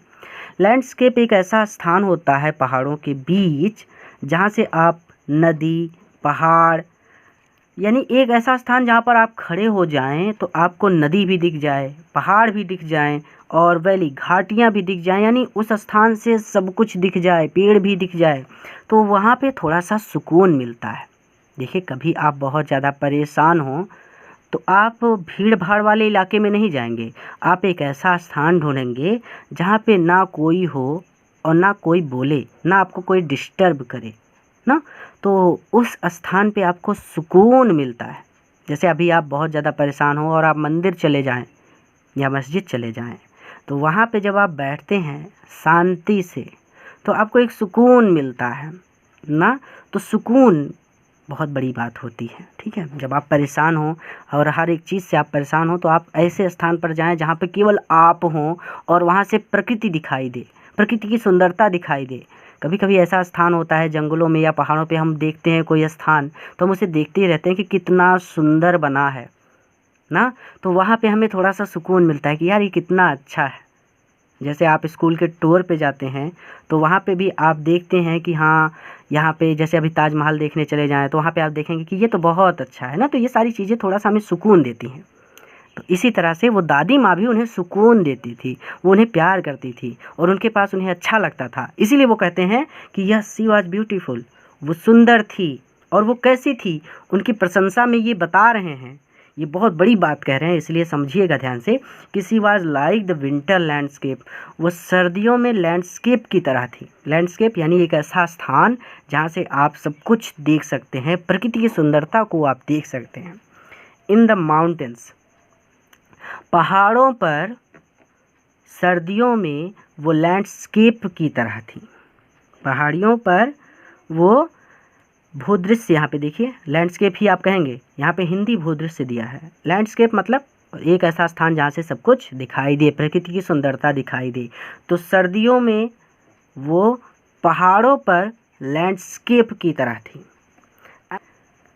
लैंडस्केप एक ऐसा स्थान होता है पहाड़ों के बीच जहाँ से आप नदी, पहाड़, यानी एक ऐसा स्थान जहाँ पर आप खड़े हो जाएं तो आपको नदी भी दिख जाए, पहाड़ भी दिख जाएं और वैली, घाटियाँ भी दिख जाएं, यानी उस स्थान से सब कुछ दिख जाए, पेड़ भी दिख जाए, तो वहाँ पे थोड़ा सा सुकून मिलता है। देखिए, कभी आप बहुत ज़्यादा परेशान हो तो आप भीड़ भाड़ वाले इलाके में नहीं जाएंगे, आप एक ऐसा स्थान ढूंढेंगे जहाँ पे ना कोई हो और ना कोई बोले, ना आपको कोई डिस्टर्ब करे ना, तो उस स्थान पे आपको सुकून मिलता है। जैसे अभी आप बहुत ज़्यादा परेशान हो और आप मंदिर चले जाएं या मस्जिद चले जाएं, तो वहाँ पे जब आप बैठते हैं शांति से तो आपको एक सुकून मिलता है ना। तो सुकून बहुत बड़ी बात होती है, ठीक है। जब आप परेशान हो और हर एक चीज़ से आप परेशान हो तो आप ऐसे स्थान पर जाएं जहाँ पे केवल आप हों और वहाँ से प्रकृति दिखाई दे, प्रकृति की सुंदरता दिखाई दे। कभी कभी ऐसा स्थान होता है जंगलों में या पहाड़ों पे, हम देखते हैं कोई स्थान तो हम उसे देखते ही रहते हैं कि कितना सुंदर बना है ना, तो वहाँ पे हमें थोड़ा सा सुकून मिलता है कि यार ये कितना अच्छा है। जैसे आप स्कूल के टूर पे जाते हैं तो वहाँ पे भी आप देखते हैं कि हाँ, यहाँ पे जैसे अभी ताजमहल देखने चले जाएं तो वहाँ पे आप देखेंगे कि ये तो बहुत अच्छा है ना। तो ये सारी चीज़ें थोड़ा सा हमें सुकून देती हैं। तो इसी तरह से वो दादी माँ भी उन्हें सुकून देती थी, वो उन्हें प्यार करती थी और उनके पास उन्हें अच्छा लगता था। इसीलिए वो कहते हैं कि यह सी वॉज ब्यूटीफुल, वो सुंदर थी। और वो कैसी थी, उनकी प्रशंसा में ये बता रहे हैं, ये बहुत बड़ी बात कह रहे हैं, इसलिए समझिएगा ध्यान से कि she was like the winter landscape, वो सर्दियों में लैंडस्केप की तरह थी। लैंडस्केप यानी एक ऐसा स्थान जहाँ से आप सब कुछ देख सकते हैं, प्रकृति की सुंदरता को आप देख सकते हैं। इन द माउंटेन्स, पहाड़ों पर सर्दियों में वो लैंडस्केप की तरह थी। पहाड़ियों पर वो भूदृश्य, यहाँ पे देखिए लैंडस्केप ही आप कहेंगे, यहाँ पे हिंदी भूदृश्य दिया है। लैंडस्केप मतलब एक ऐसा स्थान जहाँ से सब कुछ दिखाई दे, प्रकृति की सुंदरता दिखाई दे। तो सर्दियों में वो पहाड़ों पर लैंडस्केप की तरह थी।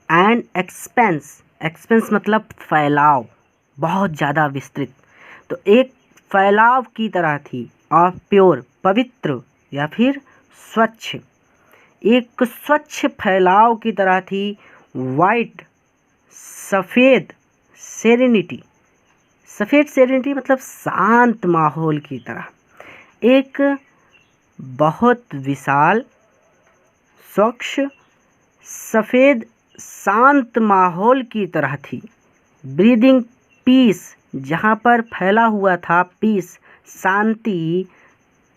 एंड एक्सपेंस, एक्सपेंस मतलब फैलाव, बहुत ज़्यादा विस्तृत, तो एक फैलाव की तरह थी। ऑफ प्योर, पवित्र या फिर स्वच्छ, एक स्वच्छ फैलाव की तरह थी। वाइट, सफ़ेद, सेरेनिटी, सफ़ेद सेरेनिटी मतलब शांत माहौल की तरह, एक बहुत विशाल, स्वच्छ, सफ़ेद शांत माहौल की तरह थी। ब्रीदिंग पीस, जहाँ पर फैला हुआ था पीस, शांति,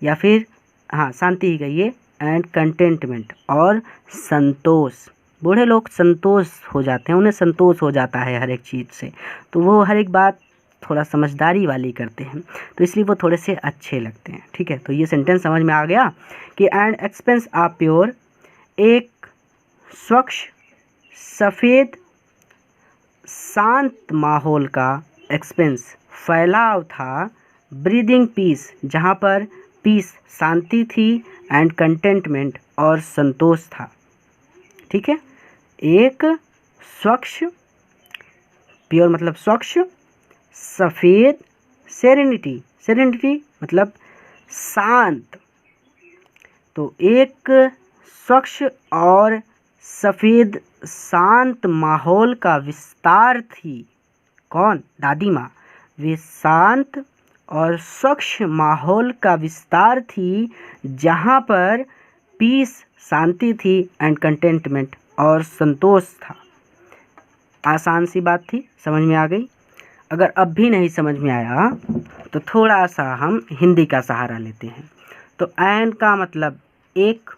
या फिर हाँ शांति ही कहिए, एंड कंटेंटमेंट, और संतोष। बूढ़े लोग संतोष हो जाते हैं, उन्हें संतोष हो जाता है हर एक चीज़ से, तो वो हर एक बात थोड़ा समझदारी वाली करते हैं, तो इसलिए वो थोड़े से अच्छे लगते हैं। ठीक है, तो ये सेंटेंस समझ में आ गया कि एंड एक्सपेंस ऑफ प्योर, एक स्वच्छ सफ़ेद शांत माहौल का एक्सपेंस फैलाव था। ब्रीदिंग पीस, जहाँ पर पीस शांति थी, एंड कंटेंटमेंट और संतोष था। ठीक है, एक स्वच्छ, प्योर मतलब स्वच्छ, सफ़ेद, सेरेनिटी, सेरेनिटी मतलब शांत, तो एक स्वच्छ और सफ़ेद शांत माहौल का विस्तार थी। कौन? दादी माँ। वे शांत और स्वच्छ माहौल का विस्तार थी, जहाँ पर पीस शांति थी, एंड कंटेंटमेंट और संतोष था। आसान सी बात थी, समझ में आ गई। अगर अब भी नहीं समझ में आया तो थोड़ा सा हम हिंदी का सहारा लेते हैं। तो एंड का मतलब एक,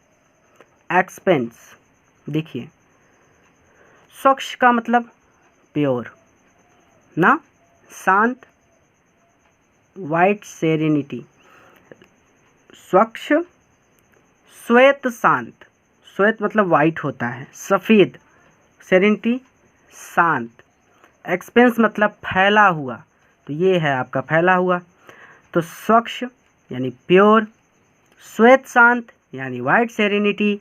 एक्सपेंस, देखिए स्वच्छ का मतलब प्योर ना, शांत, वाइट सेरेनिटी, स्वच्छ, श्वेत शांत, श्वेत मतलब वाइट होता है, सफ़ेद, सेरेनिटी शांत, एक्सपेंस मतलब फैला हुआ, तो ये है आपका फैला हुआ। तो स्वच्छ यानी प्योर, श्वेत शांत यानी वाइट सेरेनिटी,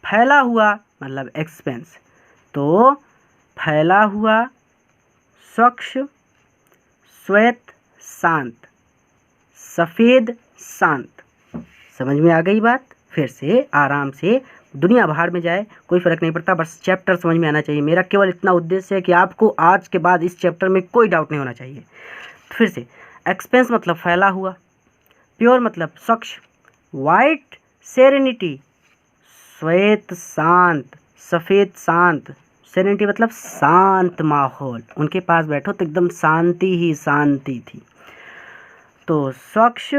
फैला हुआ मतलब एक्सपेंस। तो फैला हुआ, स्वच्छ, श्वेत शांत, सफ़ेद शांत। समझ में आ गई बात? फिर से आराम से, दुनिया बाहर में जाए कोई फ़र्क नहीं पड़ता, बस चैप्टर समझ में आना चाहिए। मेरा केवल इतना उद्देश्य है कि आपको आज के बाद इस चैप्टर में कोई डाउट नहीं होना चाहिए। फिर से, एक्सपेंस मतलब फैला हुआ, प्योर मतलब स्वच्छ, वाइट सेरेनिटी श्वेत शांत, सफ़ेद शांत, सेरेनिटी मतलब शांत माहौल, उनके पास बैठो तो एकदम शांति ही शांति थी। तो स्वच्छ,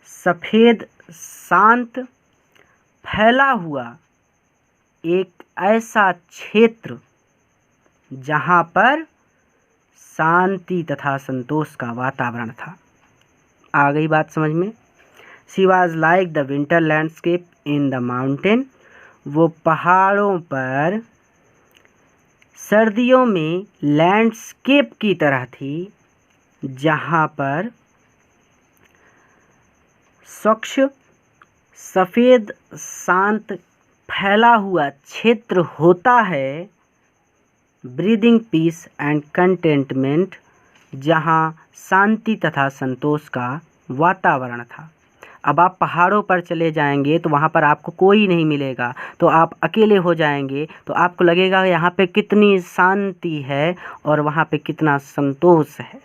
सफ़ेद, शांत, फैला हुआ एक ऐसा क्षेत्र जहाँ पर शांति तथा संतोष का वातावरण था। आ गई बात समझ में? She was like the winter landscape in the mountain, वो पहाड़ों पर सर्दियों में लैंडस्केप की तरह थी, जहाँ पर स्वच्छ, सफ़ेद, शांत, फैला हुआ क्षेत्र होता है। ब्रीदिंग पीस एंड कंटेंटमेंट, जहाँ शांति तथा संतोष का वातावरण था। अब आप पहाड़ों पर चले जाएंगे तो वहाँ पर आपको कोई नहीं मिलेगा, तो आप अकेले हो जाएंगे, तो आपको लगेगा यहाँ पे कितनी शांति है और वहाँ पे कितना संतोष है।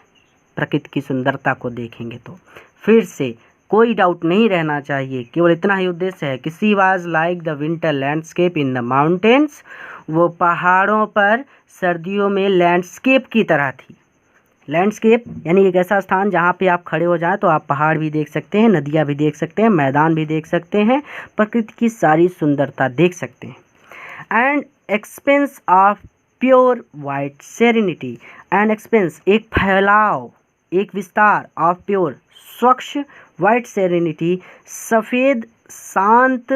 प्रकृति की सुंदरता को देखेंगे तो फिर से कोई डाउट नहीं रहना चाहिए, केवल इतना ही उद्देश्य है कि she was like the winter landscape in the mountains, वो पहाड़ों पर सर्दियों में लैंडस्केप की तरह थी। लैंडस्केप यानी एक ऐसा स्थान जहाँ पे आप खड़े हो जाएं तो आप पहाड़ भी देख सकते हैं, नदियाँ भी देख सकते हैं, मैदान भी देख सकते हैं, प्रकृति की सारी सुंदरता देख सकते हैं। And expense of pure white serenity, and expense एक फैलाव, एक विस्तार, ऑफ प्योर स्वच्छ वाइट सेरेनिटी सफ़ेद शांत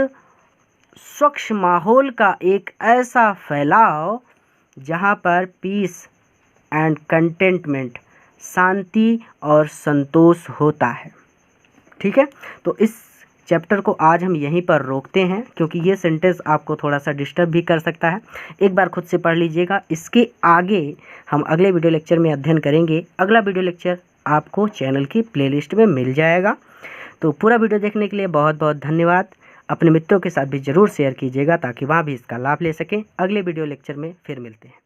स्वच्छ माहौल का एक ऐसा फैलाव जहाँ पर पीस एंड कंटेंटमेंट शांति और संतोष होता है। ठीक है, तो इस चैप्टर को आज हम यहीं पर रोकते हैं, क्योंकि ये सेंटेंस आपको थोड़ा सा डिस्टर्ब भी कर सकता है। एक बार खुद से पढ़ लीजिएगा, इसके आगे हम अगले वीडियो लेक्चर में अध्ययन करेंगे। अगला वीडियो लेक्चर आपको चैनल की प्लेलिस्ट में मिल जाएगा। तो पूरा वीडियो देखने के लिए बहुत बहुत धन्यवाद। अपने मित्रों के साथ भी ज़रूर शेयर कीजिएगा ताकि वहाँ भी इसका लाभ ले सकें। अगले वीडियो लेक्चर में फिर मिलते हैं।